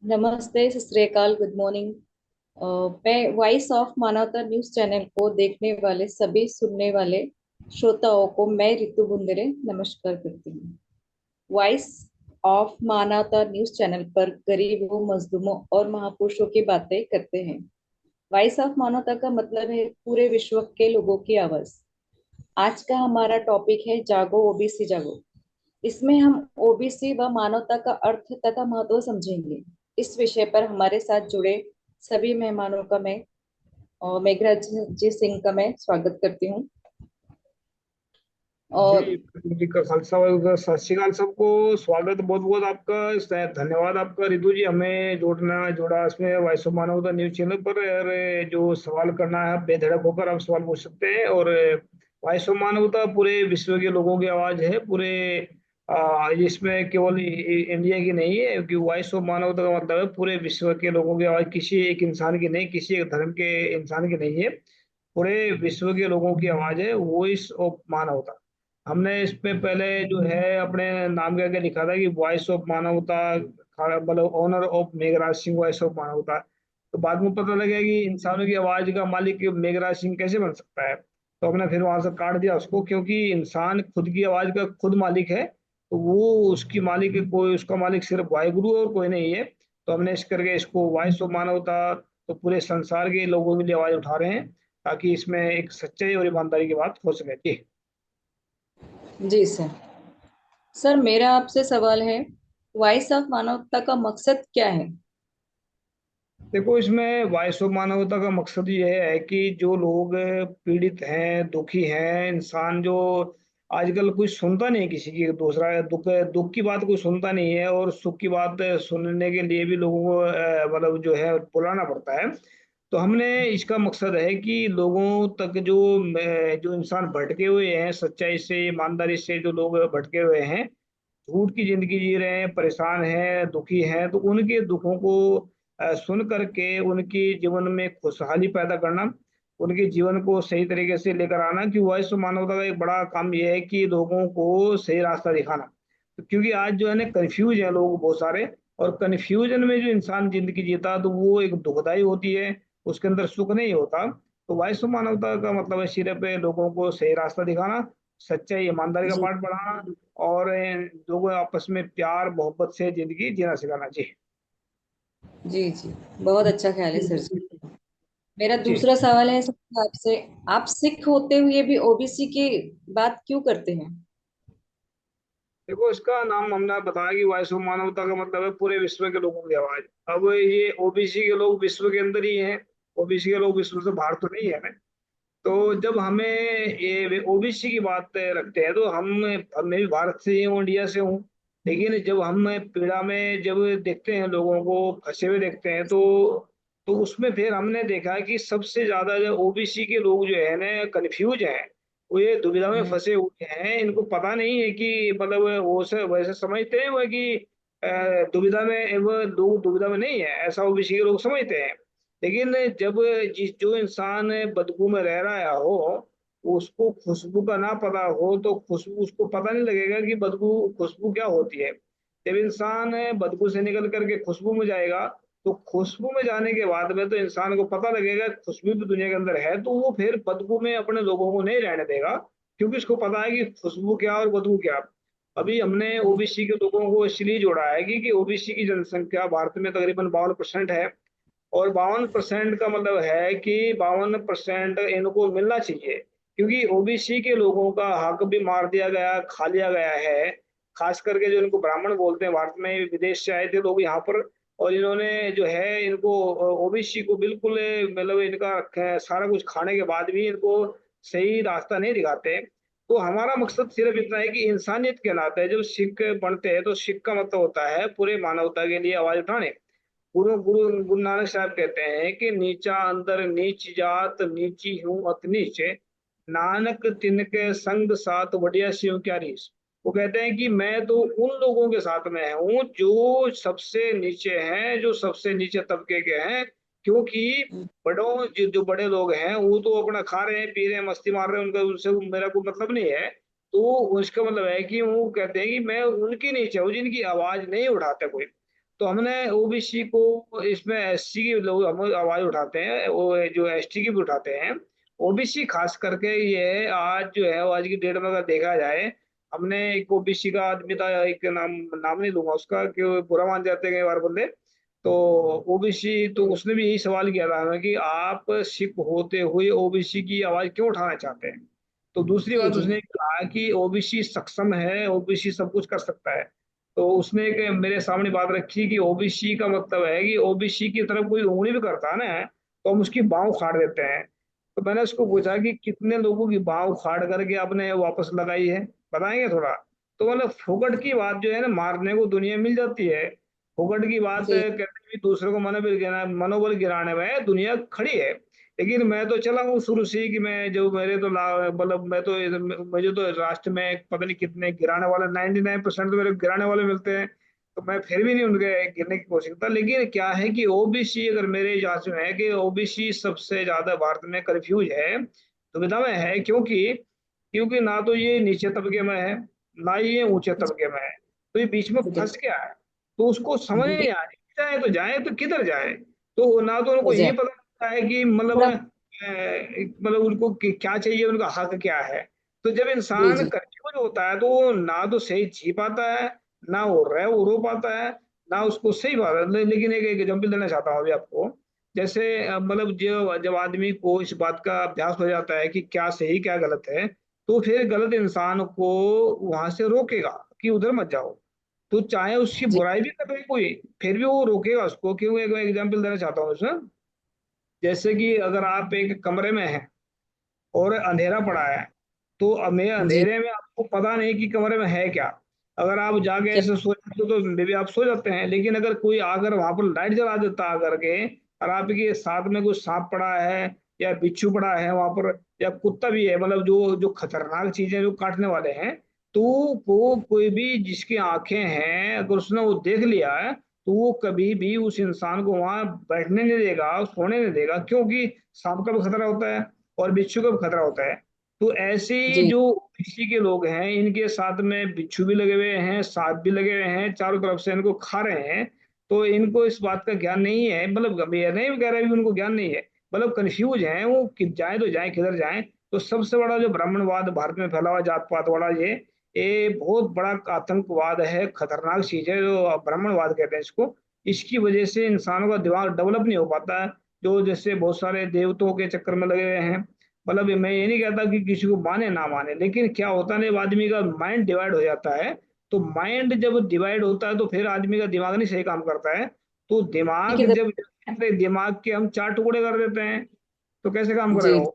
नमस्ते, सत श्री अकाल, गुड मॉर्निंग। मैं वॉइस ऑफ मानवता न्यूज चैनल को देखने वाले सभी सुनने वाले श्रोताओं को मैं रितु बुंदेरे नमस्कार करती हूँ। वॉइस ऑफ मानवता न्यूज चैनल पर गरीबों, मजलूमों और महापुरुषों की बातें करते हैं। वॉइस ऑफ मानवता का मतलब है पूरे विश्व के लोगों की आवाज। आज का हमारा टॉपिक है जागो ओबीसी जागो। इसमें हम ओबीसी व मानवता का अर्थ तथा महत्व समझेंगे। इस विषय पर हमारे साथ जुड़े सभी मेहमानों का मैं मेघराज जी सिंह का मैं स्वागत करती हूँ। जी। और जी का खालसा वाहेगुरू, सत श्री अकाल सबको। स्वागत बहुत बहुत आपका। धन्यवाद आपका रितु जी, हमें जोड़ा इसमें वॉइस ऑफ मानवता न्यूज चैनल पर। और जो सवाल करना है, आप बेधड़क होकर आप सवाल पूछ सकते हैं। और वॉइस ऑफ मानवता पूरे विश्व के लोगों की आवाज है। पूरे इसमें केवल इंडिया की नहीं है, क्योंकि वॉइस ऑफ मानवता का मतलब है पूरे विश्व के लोगों की आवाज, किसी एक इंसान की नहीं, किसी एक धर्म के इंसान की नहीं है। पूरे विश्व के लोगों की आवाज है वॉइस ऑफ मानवता। हमने इस पे पहले जो है अपने नाम के आगे लिखा था कि वॉइस ऑफ मानवता, मतलब honour of Meghraj Singh, voice of Manavta. तो बाद में पता लगा कि इंसानों की आवाज का मालिक मेघराज सिंह कैसे बन सकता है। तो हमने फिर वहां से काट दिया उसको, क्योंकि इंसान खुद की आवाज का खुद मालिक है। तो वो उसकी मालिक, कोई उसका मालिक सिर्फ वाहिगुरु और कोई नहीं है। तो हमने इस करके इसको वॉइस ऑफ मानवता, तो पूरे संसार के लोगों के लिए आवाज उठा रहे हैं, ताकि इसमें एक सच्चाई और ईमानदारी की बात हो सके। जी। जी सर। सर, मेरा आपसे सवाल है, वॉइस ऑफ मानवता का मकसद क्या है? देखो, इसमें वॉइस ऑफ मानवता का मकसद ये है कि जो लोग पीड़ित हैं, दुखी हैं, इंसान जो आजकल कोई सुनता नहीं है, किसी की दूसरा दुख दुख की बात कोई सुनता नहीं है, और सुख की बात सुनने के लिए भी लोगों को मतलब जो है बुलाना पड़ता है। तो हमने इसका मकसद है कि लोगों तक जो इंसान भटके हुए हैं, सच्चाई से, ईमानदारी से जो लोग भटके हुए हैं, झूठ की जिंदगी जी रहे हैं, परेशान हैं, दुखी हैं, तो उनके दुखों को सुन करके उनकी जीवन में खुशहाली पैदा करना, उनके जीवन को सही तरीके से लेकर आना। कि वॉइस ऑफ मानवता का एक बड़ा काम यह है कि लोगों को सही रास्ता दिखाना। तो क्योंकि आज जो है ना, कंफ्यूज है लोग बहुत सारे, और कंफ्यूजन में जो इंसान जिंदगी जीता, तो वो एक दुखदाई होती है, उसके अंदर सुख नहीं होता। तो वॉइस ऑफ मानवता का मतलब है सिर्फ लोगों को सही रास्ता दिखाना, सच्चाई ईमानदारी का जी पाठ पढ़ाना, और लोगों आपस में प्यार मोहब्बत से जिंदगी जीना सिखाना। जी। जी जी, बहुत अच्छा ख्याल है सर जी। मेरा जी। दूसरा सवाल है सर आपसे, आप सिख होते हुए भी ओबीसी की बात क्यों करते हैं? देखो, इसका नाम हमने बताया कि वॉइस ऑफ मानवता का मतलब है पूरे विश्व के लोगों की आवाज। अब ये ओबीसी के लोग विश्व के अंदर ही हैं, ओबीसी के लोग विश्व से बाहर तो नहीं है। तो जब हमें ये ओबीसी की बात रखते हैं, तो मैं भी भारत से ही हूँ, इंडिया से हूँ। लेकिन जब हम पीड़ा में जब देखते हैं, लोगों को फंसे हुए देखते हैं, तो उसमें फिर हमने देखा कि सबसे ज्यादा जो ओबीसी के लोग जो है ना, कंफ्यूज हैं। वो ये दुविधा में हम्म। फंसे हुए हैं, इनको पता नहीं है कि मतलब वो से वैसे समझते हैं वो कि दुविधा में, वो लोग दुविधा में नहीं है, ऐसा ओबीसी के लोग समझते हैं। लेकिन जब जो इंसान बदबू में रह रहा हो, उसको खुशबू का ना पता हो, तो खुशबू उसको पता नहीं लगेगा कि बदबू, खुशबू क्या होती है। जब इंसान बदबू से निकल करके खुशबू में जाएगा, तो खुशबू में जाने के बाद में तो इंसान को पता लगेगा खुशबू भी दुनिया के अंदर है, तो वो फिर बदबू में अपने लोगों को नहीं रहने देगा, क्योंकि उसको पता है कि खुशबू क्या और बदबू क्या। अभी हमने ओबीसी के लोगों को इसलिए जोड़ा है कि ओबीसी की जनसंख्या भारत में तकरीबन 52% है। और 52% का मतलब है कि 52% इनको मिलना चाहिए, क्योंकि ओबीसी के लोगों का हक भी मार दिया गया, खा लिया गया है। खास करके जो इनको ब्राह्मण बोलते हैं, भारत में विदेश से आए थे लोग यहाँ पर, और इन्होंने जो है इनको, ओबीसी को बिल्कुल मतलब इनका सारा कुछ खाने के बाद भी इनको सही रास्ता नहीं दिखाते। तो हमारा मकसद सिर्फ इतना है कि इंसानियत के नाते जब सिख बनते हैं, तो सिख का मतलब होता है पूरे मानवता के लिए आवाज उठाने। गुरु गुरु गुरु नानक साहब कहते हैं कि नीचा अंदर नीच जात, नीची हूँ अत नीच, नानक तिनके संग साथ बढ़िया शिव क्या रीस। वो कहते हैं कि मैं तो उन लोगों के साथ में हूँ जो सबसे नीचे हैं, जो सबसे नीचे तबके के हैं। क्योंकि बड़ों जो बड़े लोग हैं, वो तो अपना खा रहे हैं, पी रहे हैं, मस्ती मार रहे हैं, उनका उनसे मेरा कोई मतलब नहीं है। तो उसका मतलब है कि वो कहते हैं कि मैं उनके नीचे हूँ जिनकी आवाज नहीं उठाता कोई। तो हमने ओबीसी को, इसमें एससी की लोग हम आवाज उठाते हैं, वो जो एसटी की भी उठाते हैं। ओबीसी खास करके ये आज जो है, वो आज की डेट में अगर देखा जाए, हमने एक ओबीसी का आदमी था, एक नाम नाम नहीं लूंगा उसका, कि वो बुरा मान जाते हैं कई बार बंदे। तो ओबीसी, तो उसने भी यही सवाल किया था हमें कि आप सिख होते हुए ओबीसी की आवाज क्यों उठाना चाहते हैं। तो दूसरी जी बात जी उसने कहा कि ओबीसी सक्षम है, ओबीसी सब कुछ कर सकता है। तो उसने एक मेरे सामने बात रखी कि ओबीसी का मतलब है कि ओबीसी की तरफ कोई उंगली भी करता है ना, तो हम उसकी बाँह उखाड़ देते हैं। तो मैंने उसको पूछा कि कितने लोगों की बाँह उखाड़ करके आपने वापस लगाई है, बताएंगे थोड़ा। तो मतलब फुकट की बात जो है ना, मारने को दुनिया मिल जाती है। फुकट की बात जी कहते हैं कि दूसरे को मनोबल गिराने में दुनिया खड़ी है। लेकिन मैं तो चला हूँ शुरू से ही कि मैं जो मेरे तो मतलब मैं तो मुझे तो राष्ट्र में पता नहीं कितने गिराने वाले, 99% तो मेरे गिराने वाले मिलते हैं। तो मैं फिर भी नहीं उनके गिरने की कोशिश करता। लेकिन क्या है कि ओबीसी, अगर मेरे जांच में है कि ओबीसी सबसे ज्यादा भारत में कंफ्यूज है, दुविधा में है। क्योंकि क्योंकि ना तो ये नीचे तबके में है, ना ही ये ऊंचे तबके में है। तो ये बीच में जी फंस गया है। तो उसको समझ नहीं आ रही, जाए तो जाए तो किधर जाए। तो ना तो उनको जी ये पता लगता है कि मतलब पूरा मतलब उनको क्या चाहिए, उनका हक क्या है। तो जब जी इंसान जी कंफ्यूज होता है, तो वो ना तो सही जी पाता है, ना वो रो पाता है, ना उसको सही बात है। लेकिन एक एग्जाम्पल देना चाहता हूँ अभी आपको। जैसे मतलब जो जब आदमी को इस बात का अभ्यास हो जाता है कि क्या सही क्या गलत है, तो फिर गलत इंसान को वहां से रोकेगा कि उधर मत जाओ। तो चाहे उसकी जी बुराई भी कर रहे कोई, फिर भी वो रोकेगा उसको। क्यों, एक एग्जाम्पल देना चाहता हूँ उसमें। जैसे कि अगर आप एक कमरे में हैं और अंधेरा पड़ा है, तो हमें जी अंधेरे में आपको पता नहीं कि कमरे में है क्या। अगर आप जाके क्या ऐसे सो जाते हो तो मे भी आप सो जाते हैं। लेकिन अगर कोई आकर वहां पर लाइट जला देता आकर के, और आपके साथ में कोई सांप पड़ा है या बिच्छू पड़ा है वहां पर, या कुत्ता भी है, मतलब जो जो खतरनाक चीजें जो काटने वाले हैं, तो वो कोई भी जिसकी आंखें हैं, अगर उसने वो देख लिया है, तो वो कभी भी उस इंसान को वहां बैठने नहीं देगा, सोने नहीं देगा। क्योंकि सांप का भी खतरा होता है और बिच्छू का भी खतरा होता है। तो ऐसे ही जी जो कृषि के लोग हैं, इनके साथ में बिच्छू भी लगे हुए हैं, सांप भी लगे हुए हैं, चारों तरफ से इनको खा रहे हैं। तो इनको इस बात का ज्ञान नहीं है, मतलब ये नहीं कह रहे कि उनको ज्ञान नहीं है, मतलब कंफ्यूज हैं वो कि जाए तो जाए किधर जाए। तो सबसे बड़ा जो ब्राह्मणवाद भारत में फैला हुआ, जात पात वाला, ये बहुत बड़ा आतंकवाद है, खतरनाक चीज है जो ब्राह्मणवाद कहते हैं इसको। इसकी वजह से इंसानों का दिमाग डेवलप नहीं हो पाता है। जो जैसे बहुत सारे देवताओं के चक्कर में लगे हुए हैं। मतलब मैं ये नहीं कहता कि किसी को माने ना माने, लेकिन क्या होता है ना, आदमी का माइंड डिवाइड हो जाता है। तो माइंड जब डिवाइड होता है, तो फिर आदमी का दिमाग नहीं सही काम करता है। तो ठीक दिमाग है जब, दिमाग के हम चार टुकड़े कर देते हैं, तो कैसे काम करेगा जी वो।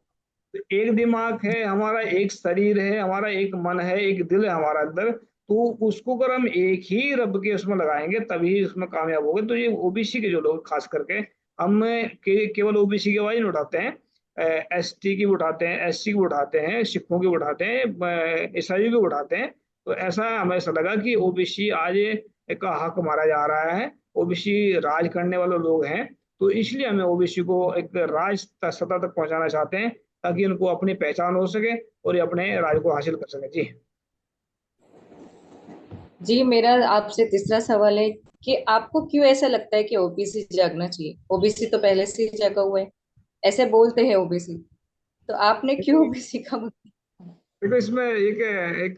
तो एक दिमाग है हमारा, एक शरीर है हमारा, एक मन है, एक दिल है हमारा अंदर। तो उसको अगर हम एक ही रब के उसमें लगाएंगे, तभी उसमें कामयाब होंगे। तो ये ओबीसी के जो लोग खास करके, हम केवल ओबीसी की आवाज नहीं उठाते हैं, एसटी की भी उठाते हैं, एससी की भी उठाते हैं, सिखों की भी उठाते हैं, ईसाइयों की भी उठाते हैं। तो ऐसा हमें ऐसा लगा कि ओबीसी आज का हक मारा जा रहा है, ओबीसी राज करने वाले लोग हैं। तो इसलिए हमें ओबीसी को एक राज सत्ता तक पहुंचाना चाहते हैं, ताकि उनको अपनी पहचान हो सके और ये अपने राज को हासिल कर सके। जी। जी मेरा आपसे तीसरा सवाल है कि आपको क्यों ऐसा लगता है कि ओबीसी जागना चाहिए? ओबीसी तो पहले से ही जगा हुआ है, ऐसे बोलते हैं ओबीसी, तो आपने क्यों ओबीसी का देखो, इसमें एक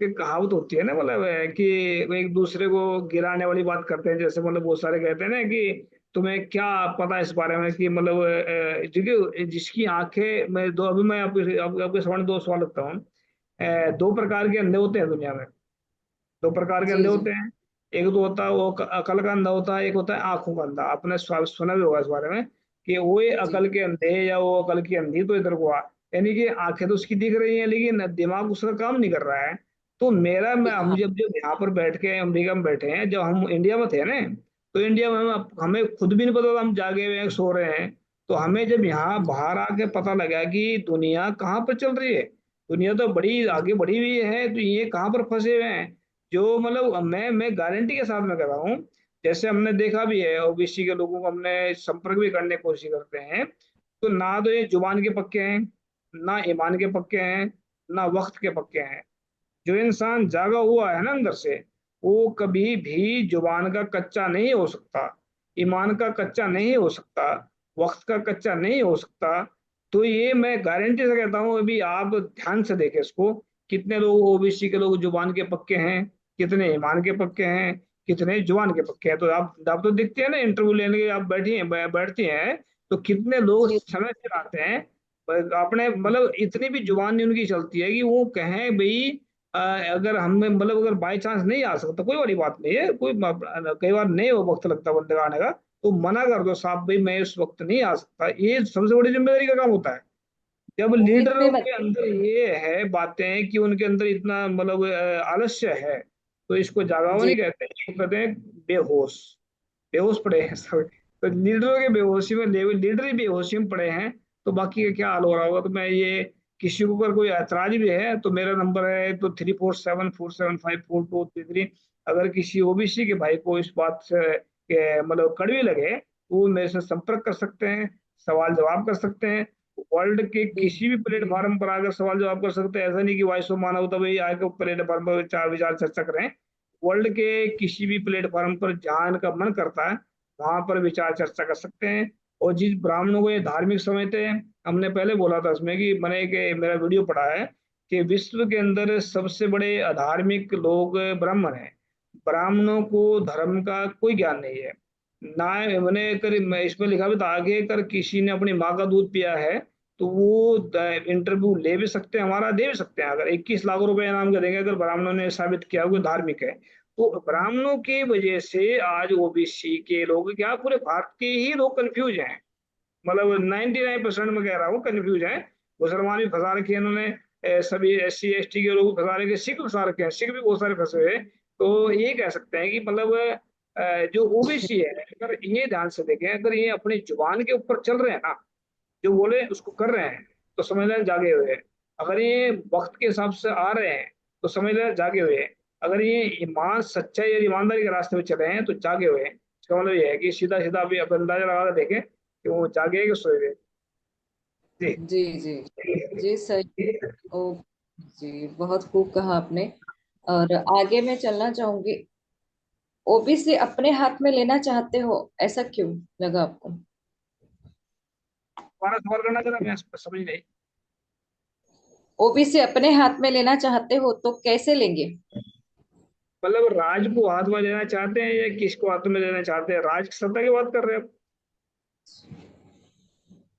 एक कहावत होती है ना, मतलब कि वो एक दूसरे को गिराने वाली बात करते हैं। जैसे मतलब बहुत सारे कहते हैं ना कि तुम्हें क्या पता है इस बारे में, कि मतलब क्योंकि जिसकी आंखें, मैं दो अभी मैं आपके सामने दो सवाल रखता हूँ। दो प्रकार के अंधे होते हैं दुनिया में, दो प्रकार के जी अंधे जी होते हैं। एक तो होता है वो अकल का अंधा होता है, एक होता है आंखों का अंधा। आपने सुना भी होगा इस बारे में कि वो ये जी अकल के अंधे, या वो अकल की अंधी तो इधर को आ। यानी कि आंखें तो उसकी दिख रही हैं, लेकिन दिमाग उसका काम नहीं कर रहा है। तो मेरा मैं जी हम हाँ जब जब यहाँ पर बैठ के अमेरिका में बैठे हैं, जब हम इंडिया में थे ना, तो इंडिया में हमें खुद भी नहीं पता था हम जागे हुए हैं, सो रहे हैं। तो हमें जब यहाँ बाहर आके पता लगा कि दुनिया कहाँ पर चल रही है, दुनिया तो बड़ी जी आगे बढ़ी हुई है, तो ये कहाँ पर फंसे हुए हैं। जो मतलब मैं गारंटी के साथ में कर रहा हूँ। जैसे हमने देखा भी है, ओबीसी के लोगों को हमने संपर्क भी करने की कोशिश करते हैं, तो ना तो ये जुबान के पक्के हैं, ना ईमान के पक्के हैं, ना वक्त के पक्के हैं। जो इंसान जागा हुआ है ना अंदर से, वो कभी भी जुबान का कच्चा नहीं हो सकता, ईमान का कच्चा नहीं हो सकता, वक्त का कच्चा नहीं हो सकता। तो ये मैं गारंटी से कहता हूँ, अभी आप ध्यान से देखें इसको, कितने लोग ओबीसी के लोग जुबान के पक्के हैं, कितने ईमान के पक्के हैं, कितने जुबान के पक्के हैं। तो आप तो दिखते हैं ना, इंटरव्यू लेने के आप बैठती हैं, तो कितने लोग जी समय से आते हैं, पर अपने मतलब इतनी भी जुबान नहीं उनकी चलती है कि वो कहें भाई अगर हमें मतलब अगर बाई चांस नहीं आ सकता कोई बड़ी बात नहीं है, कई बार नहीं वो वक्त लगता बंदे का आने का, तो मना कर दो साहब भाई मैं इस वक्त नहीं आ सकता, ये सबसे बड़ी जिम्मेदारी का काम होता है। जब वो कितने लीडरों के अंदर ये है बातें कि उनके अंदर इतना मतलब आलस्य है, तो इसको जागावा जी नहीं कहते, इसको कहते हैं बेहोश, बेहोश पड़े हैं सब। तो लीडरों के बेहोशी में लीडर ही बेहोशी में पड़े हैं, तो बाकी का क्या हाल हो रहा होगा। तो मैं ये, किसी को अगर कोई ऐतराज भी है तो मेरा नंबर है तो 3474754233। अगर किसी ओबीसी के भाई को इस बात से मतलब कड़वी लगे तो वो मेरे से संपर्क कर सकते हैं, सवाल जवाब कर सकते हैं। वर्ल्ड के जी किसी भी प्लेटफॉर्म पर आकर सवाल जवाब कर सकते हैं, ऐसा नहीं कि वॉइस ऑफ मानवता भाई आके प्लेटफॉर्म पर चार विचार चर्चा करें। वर्ल्ड के किसी भी प्लेटफॉर्म पर जहाँ इनका मन करता है वहां पर विचार चर्चा कर सकते हैं। और जिस ब्राह्मणों को ये धार्मिक समझते हैं, हमने पहले बोला था इसमें कि मैंने एक मेरा वीडियो पढ़ा है कि विश्व के अंदर सबसे बड़े अधार्मिक लोग ब्राह्मण हैं। ब्राह्मणों को धर्म का कोई ज्ञान नहीं है ना। मैंने कर मैं इसमें लिखा भी था आगे, कर किसी ने अपनी माँ का दूध पिया है तो वो इंटरव्यू ले भी सकते हैं, हमारा दे भी सकते हैं, अगर 21 लाख रुपए इनाम का देंगे अगर ब्राह्मणों ने साबित किया वो धार्मिक है। तो ब्राह्मणों की वजह से आज ओबीसी के लोग क्या पूरे भारत के ही लोग कंफ्यूज हैं, मतलब 99% में कह रहा हूँ कंफ्यूज हैं। मुसलमान भी फंसा रखे हैं इन्होंने, सभी SC ST के लोग फंसा रखे, सिख फंसा रखे हैं, सिख भी बहुत सारे फंसे हुए हैं। तो ये कह सकते हैं कि मतलब जो ओबीसी है, अगर ये ध्यान से देखें, अगर ये अपनी जुबान के ऊपर चल रहे हैं ना, जो बोले उसको कर रहे हैं, तो समझ लें जागे हुए हैं। अगर ये वक्त के हिसाब से आ रहे हैं तो समझ लें जागे हुए हैं। अगर ये ईमान सच्चाई और ईमानदारी के रास्ते में चले हैं तो जागे हुए हैं। इसका मतलब ये है कि सीधा सीधा अभी आप अंदाजा लगा कर देखें कि वो जागे हैं कि सोए हुए हैं। जी। जी जी जी सही। ओ जी, बहुत खूब कहा आपने। और आगे मैं चलना चाहूंगी। ओबीसी अपने हाथ में लेना चाहते हो, ऐसा क्यों लगा आपको? हमारा सवाल करना जरा, मैं समझ नहीं। ओबीसी अपने हाथ में लेना चाहते हो तो कैसे लेंगे? मतलब राज को हाथ में लेना चाहते हैं या किसको हाथ में लेना चाहते हैं, राज की सत्ता की बात कर रहे हैं आप?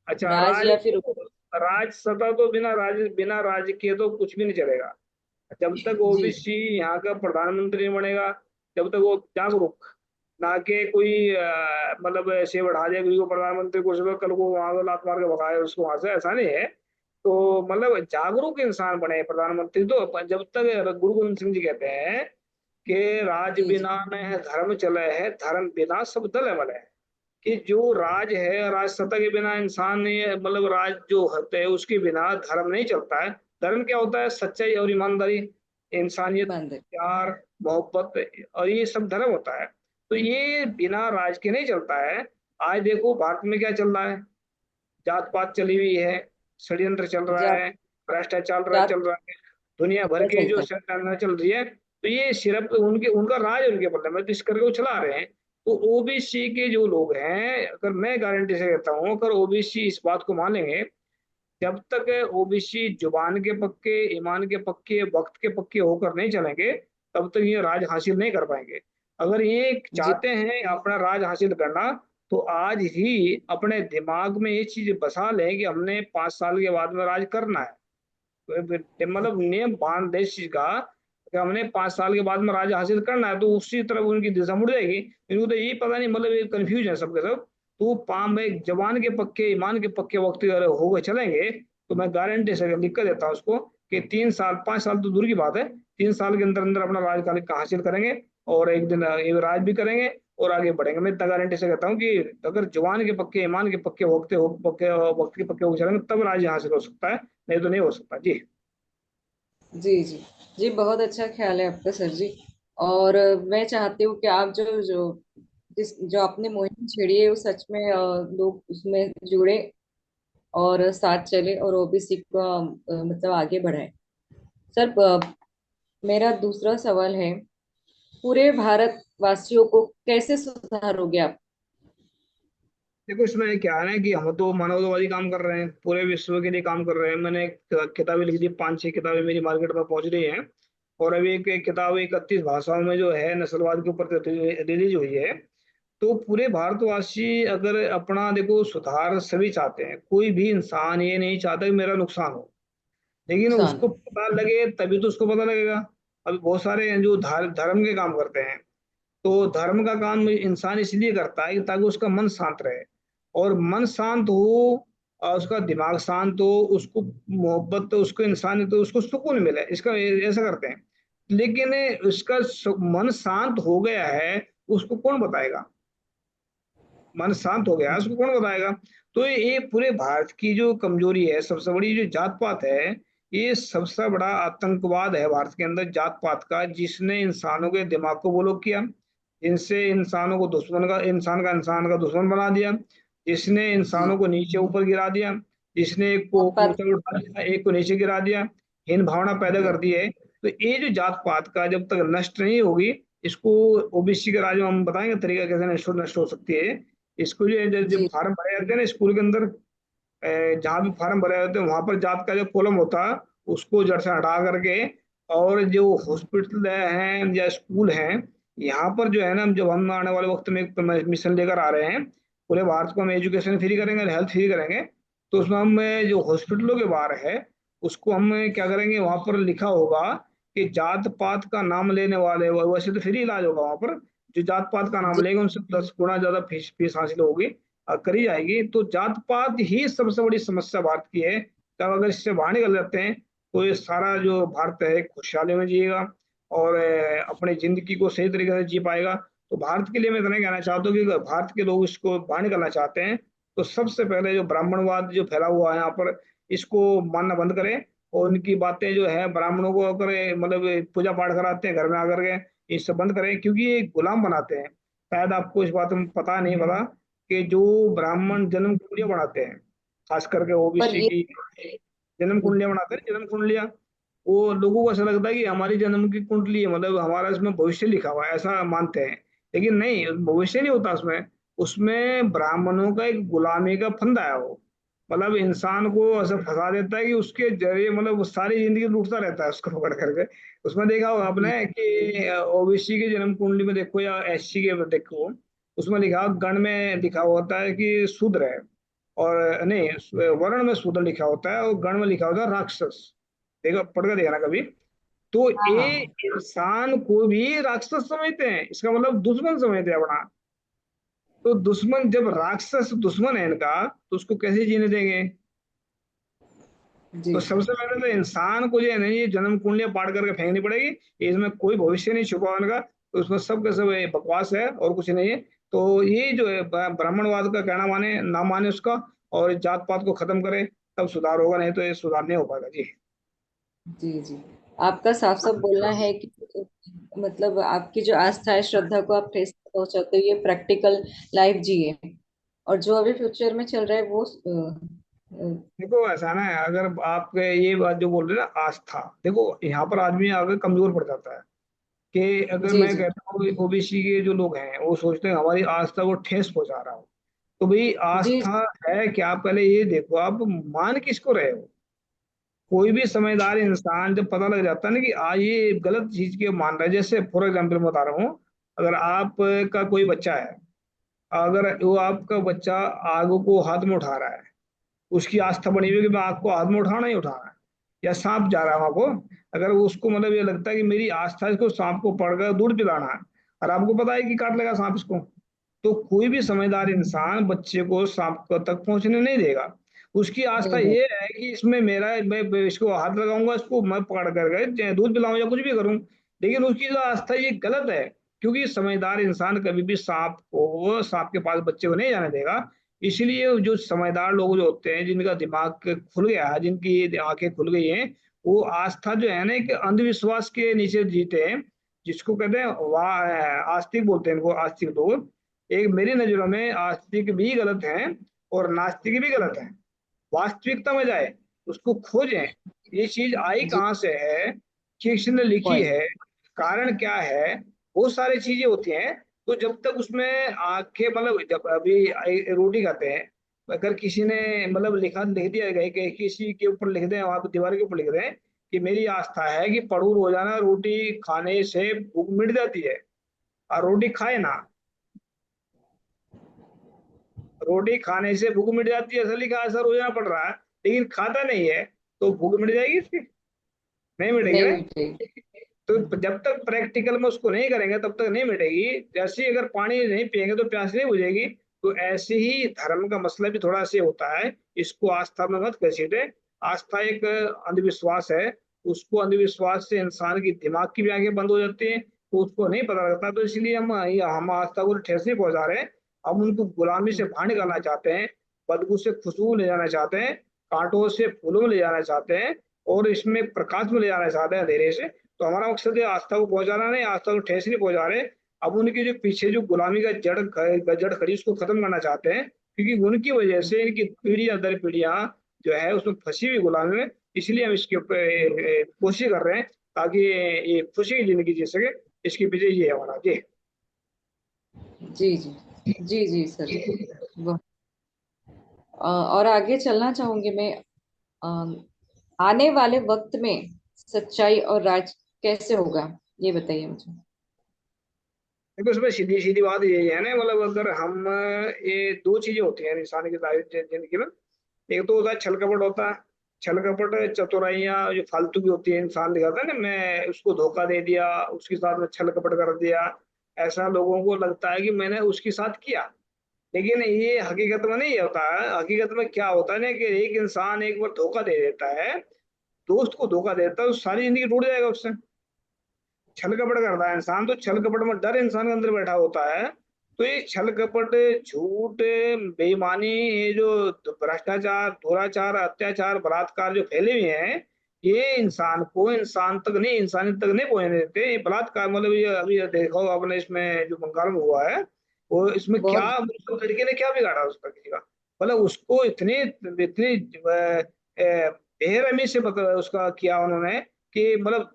अच्छा, राज राज या फिर तो, राज सत्ता तो बिना राज के तो कुछ भी नहीं चलेगा। जब तक जी ओबीसी यहाँ का प्रधानमंत्री नहीं बनेगा, जब तक वो जागरूक, ना कि कोई मतलब ऐसे बढ़ा दिया किसी को प्रधानमंत्री कुर्सी पर, कल को वहां को लात मार के भगाए उसको वहां से, ऐसा नहीं है। तो मतलब जागरूक इंसान बने प्रधानमंत्री, तो जब तक गुरु गोविंद सिंह जी कहते हैं कि राज जी जी बिना न धर्म चले है, धर्म बिना सब दल है मले। कि जो राज है, राज सत्ता के बिना इंसान नहीं है, मतलब राज जो होते हैं उसके बिना धर्म नहीं चलता है। धर्म क्या होता है? सच्चाई और ईमानदारी, इंसानियत, बंद। प्यार, मोहब्बत, और ये सब धर्म होता है। तो ये बिना राज के नहीं चलता है। आज देखो भारत में क्या चल रहा है, जात पात चली हुई है, षड्यंत्र चल रहा जात है, भ्रष्टाचार जात चल रहा है, दुनिया भर पता के जो चलता है। षड्यंत्र चल रही है, तो ये सिर्फ उनके उनका राज है, उनके बदले में तो इस करके वो चला रहे हैं। तो ओबीसी के जो लोग हैं, अगर मैं गारंटी से कहता हूँ, अगर ओबीसी इस बात को मानेंगे, जब तक ओबीसी जुबान के पक्के, ईमान के पक्के, वक्त के पक्के होकर नहीं चलेंगे, तब तक ये राज हासिल नहीं कर पाएंगे। अगर ये जी चाहते हैं अपना राज हासिल करना, तो आज ही अपने दिमाग में ये चीज बसा लें कि हमने 5 साल के बाद में राज करना है। मतलब नियम बांध दे इस चीज का कि हमने 5 साल के बाद में राज हासिल करना है, तो उसी तरफ उनकी दिशा मुड़ जाएगी। इनको तो यही पता नहीं, मतलब ये कंफ्यूज है सबके सब। तो पाम एक जवान के पक्के, ईमान के पक्के वक्त अगर हो गए चलेंगे, तो मैं गारंटी से लिख कर देता हूँ उसको कि 3 साल, 5 साल तो दूर की बात है, 3 साल के अंदर अंदर अपना राजकाल का हासिल करेंगे, और एक दिन ये राज भी करेंगे और आगे बढ़ेंगे। मैं इतना गारंटी से कहता हूँ कि अगर जवान के पक्के, ईमान के पक्के, वक्त के पक्के हो चलेंगे, तब राज हासिल हो सकता है, नहीं तो नहीं हो सकता। जी। जी जी जी, बहुत अच्छा ख्याल है आपका सर जी। और मैं चाहती हूँ कि आप जो जो जो आपने मुहिम छेड़ी है वो सच में लोग उसमें जुड़े और साथ चले और ओबीसी को मतलब आगे बढ़ाए। सर मेरा दूसरा सवाल है पूरे भारत वासियों को कैसे सुधारोगे आप? देखो इसमें क्या है ना कि हम तो मानवतावादी काम कर रहे हैं, पूरे विश्व के लिए काम कर रहे हैं। मैंने किताबें लिख दी, 5-6 किताबें मेरी मार्केट में पहुंच रही हैं। और अभी एक किताब 31 भाषाओं में जो है नस्लवाद के ऊपर रिलीज हुई है। तो पूरे भारतवासी अगर अपना देखो सुधार सभी चाहते हैं, कोई भी इंसान ये नहीं चाहता कि मेरा नुकसान हो। लेकिन नुकसान उसको हो। पता लगे तभी तो उसको पता लगेगा। अभी बहुत सारे हैं जो धर्म के काम करते हैं। तो धर्म का काम इंसान इसलिए करता है कि ताकि उसका मन शांत रहे। और मन शांत हो और उसका दिमाग शांत हो, उसको मोहब्बत तो उसको इंसान तो उसको सुकून मिले, इसका ऐसा करते हैं। लेकिन उसका मन शांत हो गया है, उसको कौन बताएगा? मन शांत हो गया है, उसको कौन बताएगा? तो ये पूरे भारत की जो कमजोरी है, सबसे बड़ी जो जात पात है, ये सबसे बड़ा आतंकवाद है भारत के अंदर, जात पात का, जिसने इंसानों के दिमाग को ब्लॉक किया। जिनसे इंसानों को इंसान का दुश्मन बना दिया। जिसने जी। इंसानों को नीचे ऊपर गिरा दिया। जिसने एक को जात पात। ऊंचा उठा दिया, एक को नीचे गिरा दिया। हीन भावना पैदा जी। कर दी है। तो ये जो जात पात का जब तक नष्ट नहीं होगी, इसको ओबीसी के राज में हम बताएंगे तरीका कैसे नष्ट नष्ट हो सकती है। स्कूल जब जी। फार्म भरे जाते हैं ना स्कूल के अंदर, जहाँ भी फार्म भरे जाते हैं वहां पर जात का जो कॉलम होता है, उसको जड़ से हटा करके, और जो हॉस्पिटल हैं या स्कूल हैं, यहाँ पर जो है ना, जब हम आने वाले वक्त में एक मिशन लेकर आ रहे हैं, पूरे भारत को हम एजुकेशन फ्री करेंगे, हेल्थ फ्री करेंगे। तो उसमें हम जो हॉस्पिटलों के बाहर है, उसको हम क्या करेंगे, वहां पर लिखा होगा कि जात पात का नाम लेने वाले, वैसे तो फ्री इलाज होगा वहां पर, जो जात पात का नाम जी। लेंगे उनसे 10 गुना ज्यादा फीस फीस हासिल होगी, करी जाएगी। तो जात पात ही सबसे बड़ी समस्या भारत की है। तब अगर इससे बाहर निकल जाते हैं, तो ये सारा जो भारत है खुशहाली में जिएगा, और अपनी जिंदगी को सही तरीके से जी पाएगा। तो भारत के लिए मैं इतना कहना चाहता हूँ कि अगर भारत के लोग इसको बाहर निकलना चाहते हैं, तो सबसे पहले जो ब्राह्मणवाद जो फैला हुआ है यहाँ पर, इसको मानना बंद करें। और उनकी बातें जो है ब्राह्मणों को अगर मतलब पूजा पाठ कराते हैं घर में आकर के, इससे बंद करें, क्योंकि ये गुलाम बनाते हैं। शायद आपको इस बात में पता नहीं पता कि जो ब्राह्मण जन्म कुंडलियां बनाते हैं, खास करके पर ओबीसी ये। की जन्म कुंडलियां बनाते हैं, जन्म कुंडलियां, वो लोगों को ऐसा लगता है कि हमारी जन्म की कुंडली है, मतलब हमारा इसमें भविष्य लिखा हुआ है, ऐसा मानते हैं। लेकिन नहीं, भविष्य नहीं होता उसमें। उसमें ब्राह्मणों का एक गुलामी का फंदा है वो। मतलब इंसान को ऐसा फंसा देता है कि उसके जरिए मतलब वो सारी जिंदगी लूटता रहता है उसको पकड़ करके। उसमें देखा होगा जी। आपने कि ओबीसी के जन्म कुंडली में देखो या एससी के में देखो, उसमें लिखा गण में लिखा होता है कि शूद्र है, और नहीं, वर्ण में शूद्र लिखा होता है और गण में लिखा होता है राक्षस। देखो पढ़ के देखना कभी। तो हाँ हाँ ये हाँ। इंसान को भी राक्षस समझते हैं, इसका मतलब दुश्मन समझते हैं अपना। तो दुश्मन, जब राक्षस दुश्मन है इनका, तो उसको कैसे जीने देंगे? जी। तो सबसे पहले तो इंसान को जो है ना, ये जन्म कुंडलियां पाड़ करके फेंकनी पड़ेगी। इसमें कोई भविष्य नहीं छुपा हुआ इनका, तो उसमें सब का सब ये बकवास है और कुछ नहीं है। तो ये जो है ब्राह्मणवाद का कहना माने ना माने उसका, और जात पात को खत्म करे, तब सुधार होगा, नहीं तो ये सुधार नहीं हो पाएगा जी। जी। जी। आपका साफ साफ बोलना है कि मतलब आपकी जो आस्था है, श्रद्धा को आप ठेस पहुंचाते हो, ये प्रैक्टिकल लाइफ जिए। और जो अभी फ्यूचर में चल रहा है वो देखो ऐसा ना है, अगर आप ये बात जो बोल रहे हैं ना आस्था, देखो यहाँ पर आदमी आगे कमजोर पड़ जाता है। कि अगर जी। मैं जी। कहता हूँ ओबीसी के जो लोग हैं वो सोचते हैं हमारी आस्था को ठेस पहुंचा रहा हो। तो भाई जी। आस्था है क्या? आप पहले ये देखो, आप मान किसको रहे हो? कोई भी समझदार इंसान जब पता लग जाता है ना कि ये गलत चीज के मान रहा है, जैसे फॉर एग्जाम्पल मैं बता रहा हूँ, अगर आप का कोई बच्चा है, अगर वो आपका बच्चा आग को हाथ में उठा रहा है, उसकी आस्था बनी हुई है कि मैं आग को हाथ में उठाना ही उठाना है, या सांप जा रहा है वहां को, अगर उसको मतलब ये लगता है कि मेरी आस्था है इसको सांप को पकड़कर दूध पिलाना है, और आपको पता है कि काट लेगा सांप इसको, तो कोई भी समझदार इंसान बच्चे को सांप तक पहुंचने नहीं देगा। उसकी आस्था नहीं दे। ये है कि इसमें मेरा, मैं इसको हाथ लगाऊंगा, इसको मैं पकड़ कर चाहे दूध पिलाऊं या कुछ भी करूं। लेकिन उसकी जो आस्था ये गलत है, क्योंकि समझदार इंसान कभी भी सांप के पास बच्चे को नहीं जाने देगा। इसलिए जो समझदार लोग जो होते हैं, जिनका दिमाग खुल गया है, जिनकी आंखें खुल गई हैं, वो आस्था जो है ना एक अंधविश्वास के नीचे जीते हैं, जिसको कहते हैं वाह आस्तिक बोलते हैं इनको, आस्तिक लोग। एक मेरी नजरों में आस्तिक भी गलत है और नास्तिक भी गलत है। वास्तविकता में जाए, उसको खोजें, ये चीज आई जी। कहाँ से है, किसने लिखी पॉइंट। है, कारण क्या है, बहुत सारी चीजें होती हैं। तो जब तक उसमें आंखें, मतलब जब अभी रोटी खाते हैं, अगर किसी ने मतलब लिख दिया गया कि किसी के ऊपर लिख दें, वहां पर दीवार के ऊपर लिख दें कि मेरी आस्था है कि पड़ू रोजाना रोटी खाने से भूख मिट जाती है, और रोटी खाए ना, रोटी खाने से भूख मिट जाती है, ऐसा लिखा, ऐसा रोजाना पड़ रहा है, लेकिन खाता नहीं है, तो भूख मिट जाएगी इसकी? नहीं मिटेगी नहीं ना। मिटेगी। तो जब तक प्रैक्टिकल में उसको नहीं करेंगे तब तक नहीं मिटेगी। जैसे ही अगर पानी नहीं पिएंगे तो प्यास नहीं बुझेगी। तो ऐसे ही धर्म का मसला भी थोड़ा से होता है, इसको आस्था में मत घसीटे। आस्था एक अंधविश्वास है, उसको अंधविश्वास से इंसान की दिमाग की भी आंखें बंद हो जाती हैं, तो उसको नहीं पता लगता। तो इसलिए हम आस्था को ठेस नहीं पहुंचा रहे, हम उनको गुलामी से बाहर निकालना चाहते हैं, बदबू से खुशबू ले जाना चाहते हैं, कांटों से फूलों में ले जाना चाहते हैं, और इसमें प्रकाश में ले जाना चाहते हैं अंधेरे से। तो हमारा मकसद है आस्था को पहुंचाना, नहीं आस्था को ठेस नहीं पहुंचा रहे। अब उनकी जो पीछे जो गुलामी का जड़ खड़ी, उसको खत्म करना चाहते हैं, क्योंकि उनकी वजह से इनकी पीढ़ियां दर पीढ़ियां जो है उसमें फंसी हुई गुलामी में। इसलिए हम इसके ऊपर कोशिश कर रहे हैं ताकि ये खुशी की जिंदगी जी सके। इसके पीछे ये है हमारा जी। जी जी जी जी सर। और आगे चलना चाहूंगी मैं। आने वाले वक्त में सच्चाई और राज कैसे होगा, ये बताइए मुझे। देखो उसमें सीधी सीधी बात यही है ना, मतलब अगर हम ये दो चीजें होती हैं इंसान की जिंदगी में। एक तो होता है छल कपट होता है। छल कपट चतुराइयां जो फालतू की होती है, इंसान दिखाता है ना, मैं उसको धोखा दे दिया, उसके साथ में छल कपट कर दिया, ऐसा लोगों को लगता है कि मैंने उसके साथ किया। लेकिन ये हकीकत में नहीं होता है। हकीकत में क्या होता है ना कि एक इंसान एक बार धोखा दे देता है, दोस्त को धोखा देता है, तो सारी जिंदगी टूट जाएगा उससे। छल कपट करता है इंसान, तो छल कपट में डर इंसान के अंदर बैठा होता है। तो ये छल कपट, झूठ, बेईमानी, ये जो भ्रष्टाचार, दुराचार, अत्याचार, बलात्कार जो फैले हुए हैं, ये इंसान को इंसान तक नहीं, इंसानियत तक नहीं पहुंचने देते। ये बलात्कार, मतलब ये अभी देखा होगा आपने, इसमें जो बंगाल में हुआ है, वो इसमें क्या, बहुत। उसको लड़के ने क्या बिगाड़ा उसका किसी का? मतलब उसको इतनी इतनी बेरहमी से मतलब उसका किया उन्होंने कि मतलब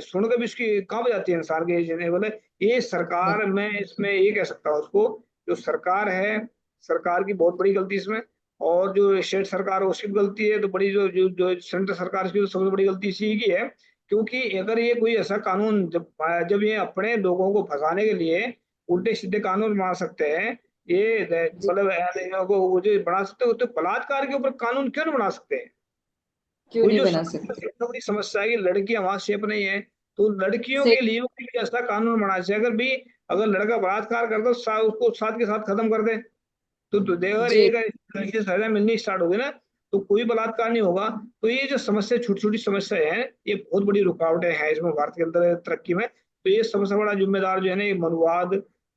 सुन के भी उसकी कांप जाती है इंसान के जिन्हें, बोले ये सरकार, मैं इसमें ये कह सकता हूँ उसको, जो सरकार है, सरकार की बहुत बड़ी गलती इसमें। और जो स्टेट सरकार है उसकी भी गलती है, तो बड़ी जो जो जो सेंट्रल सरकार की तो सबसे बड़ी गलती इसी की है। क्योंकि अगर ये कोई ऐसा कानून, जब ये अपने लोगों को फंसाने के लिए उल्टे सीधे कानून बना सकते हैं, ये जी। मतलब को वो जो बना सकते हो, तो बलात्कार के ऊपर कानून क्यों नहीं बना सकते हैं? क्यों कोई नहीं जो बना सकते। सबसे बड़ी समस्या है कि लड़कियां वहां सेफ नहीं है, तो लड़कियों से के लिए भी ऐसा कानून बनाना चाहिए। अगर भी अगर लड़का बलात्कार करता, तो उसको साथ के साथ खत्म कर दे। तो अगर जी एक लड़की से सजा मिलनी स्टार्ट होगी ना, तो कोई बलात्कार नहीं होगा। तो ये जो समस्या, छोटी छोटी समस्या है, ये बहुत बड़ी रुकावटें हैं इसमें, भारत के अंदर तरक्की में। तो ये सबसे बड़ा जिम्मेदार जो है ना, ये मनुवाद,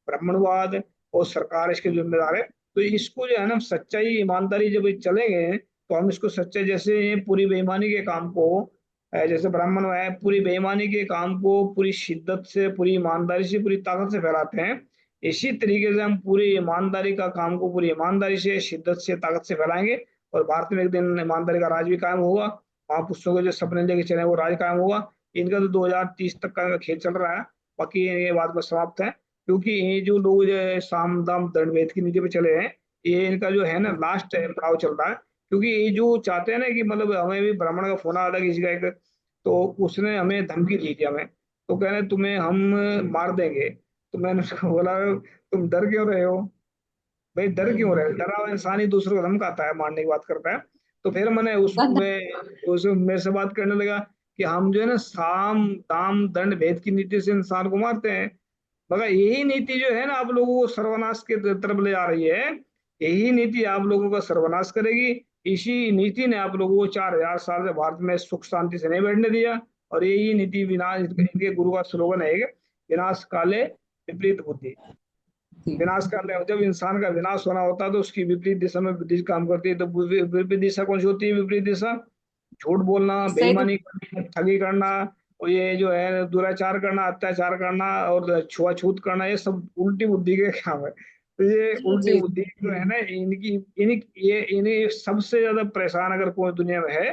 ब्राह्मणवाद और सरकार इसके जिम्मेदार है। तो इसको जो है ना, सच्चाई ईमानदारी जब ये चलेंगे, तो हम इसको सच्चाई, जैसे ये पूरी बेईमानी के काम को, जैसे ब्राह्मण है पूरी बेईमानी के काम को पूरी शिद्दत से, पूरी ईमानदारी से, पूरी ताकत से फैलाते हैं, इसी तरीके से हम पूरी ईमानदारी का काम को पूरी ईमानदारी से, शिद्दत से, ताकत से फैलाएंगे। और भारत में एक दिन ईमानदारी का राज भी कायम होगा। महापुरुषों के जो सपने लेके चले वो राज कायम होगा। इनका तो 2030 तक का खेल चल रहा है, बाकी ये बात में समाप्त है। क्योंकि ये जो लोग जो है, साम दाम दंड भेद की नीति पे चले हैं, ये इनका जो है ना लास्ट पड़ाव चल रहा है। क्योंकि ये जो चाहते हैं ना कि मतलब हमें भी ब्राह्मण का फोन आया था किसी का एक, तो उसने हमें धमकी दी थी हमें, तो कह रहे तुम्हें हम मार देंगे। तो मैंने उसको बोला तुम डर क्यों रहे हो? भाई डर क्यों रहे हो? डरा हुआ इंसान ही दूसरों को धमकाता है, मारने की बात करता है। तो फिर मैंने बंद। उस मेरे से बात करने लगा कि हम जो है ना साम दाम दंड भेद की नीति से इंसान को मारते हैं, मगर यही नीति जो है ना आप लोगों को सर्वनाश के तरफ ले जा रही है। यही नीति आप लोगों का सर्वनाश करेगी। इसी नीति ने आप लोगों को 4000 साल से भारत में सुख शांति से नहीं बैठने दिया। और यही नीति विनाश, इनके गुरु का स्लोगन है, विनाश काले विपरीत बुद्धि। जी विनाश काल, जब इंसान का विनाश होना होता है तो उसकी विपरीत दिशा में बुद्धि काम करती है। तो विपरीत दिशा कौन सी होती है? विपरीत दिशा झूठ बोलना, सही। बेईमानी करना, ठगी करना, और ये जो है दुराचार करना, अत्याचार करना और छुआछूत करना, ये सब उल्टी बुद्धि के काम है। तो ये जी उल्टी जी बुद्धि जो है ना, इनकी इन्हें सबसे ज्यादा परेशान अगर कोई दुनिया में है,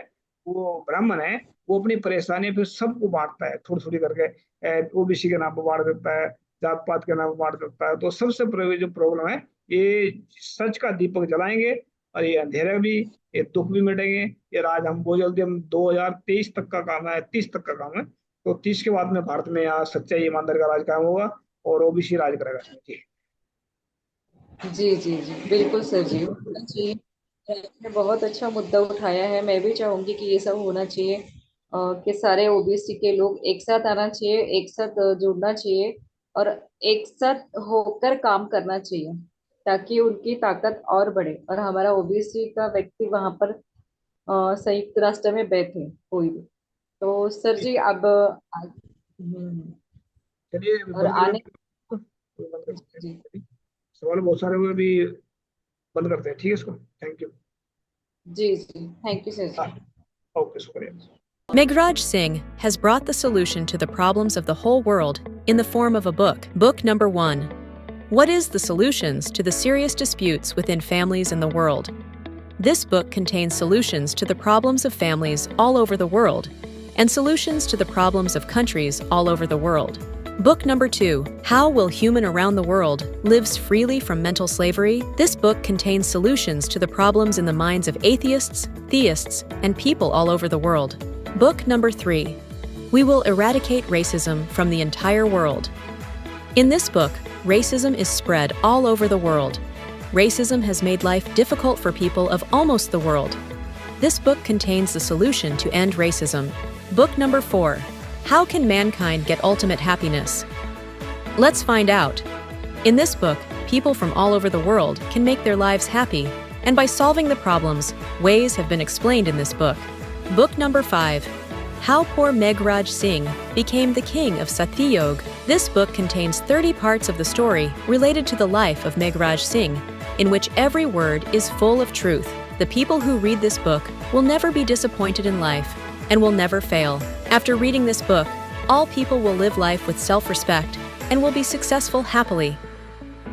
वो ब्राह्मण है। वो अपनी परेशानी फिर सबको बांटता है थोड़ी थोड़ी करके, ओबीसी के नाम पर बांट देता है, जात पात के नाम पर मार सकता है। तो सबसे जो प्रॉब्लम है, ये सच का दीपक जलाएंगे और ये अंधेरा भी, ये दुख भी मिटेंगे। ये राज हम बहुत जल्दी, हम 2023 तक का काम है, 30 तक का काम है। तो 30 के बाद में भारत में यहाँ सच्चाई ईमानदारी का राज कायम होगा और ओबीसी राज करेगा जी। जी जी जी, बिल्कुल सर जी, होना चाहिए। आपने बहुत अच्छा मुद्दा उठाया है। मैं भी चाहूंगी कि ये सब होना चाहिए, कि सारे ओबीसी के लोग एक साथ आना चाहिए, एक साथ जुड़ना चाहिए, और एक साथ होकर काम करना चाहिए, ताकि उनकी ताकत और बढ़े और हमारा ओबीसी का व्यक्ति वहां पर संयुक्त राष्ट्र में बैठे कोई भी। तो सर जी अब चलिए और बंद कर आने। देते हैं, बंद कर सकते जी हैं। सवाल बहुत सारे हुए, अभी बंद करते हैं, ठीक है इसको। Thank you. जी जी, थैंक यू सर जी। ओके, शुक्रिया। Meghraj Singh has brought the solution to the problems of the whole world in the form of a book. Book number 1. What is the solutions to the serious disputes within families in the world? This book contains solutions to the problems of families all over the world and solutions to the problems of countries all over the world. Book number 2. How will human around the world lives freely from mental slavery? This book contains solutions to the problems in the minds of atheists, theists, and people all over the world. Book number 3. We will eradicate racism from the entire world. In this book, racism is spread all over the world. Racism has made life difficult for people of almost the world. This book contains the solution to end racism. Book number 4. How can mankind get ultimate happiness? Let's find out. In this book, people from all over the world can make their lives happy, and by solving the problems, ways have been explained in this book. Book number 5. How poor Meghraj Singh became the king of Satyayog. This book contains 30 parts of the story related to the life of Meghraj Singh, in which every word is full of truth. The people who read this book will never be disappointed in life and will never fail. After reading this book, all people will live life with self-respect and will be successful happily.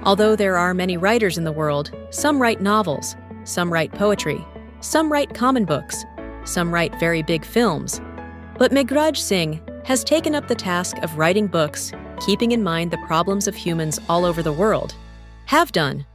Although there are many writers in the world, some write novels, some write poetry, some write common books, some write very big films. But Meghraj Singh has taken up the task of writing books, keeping in mind the problems of humans all over the world. Have done.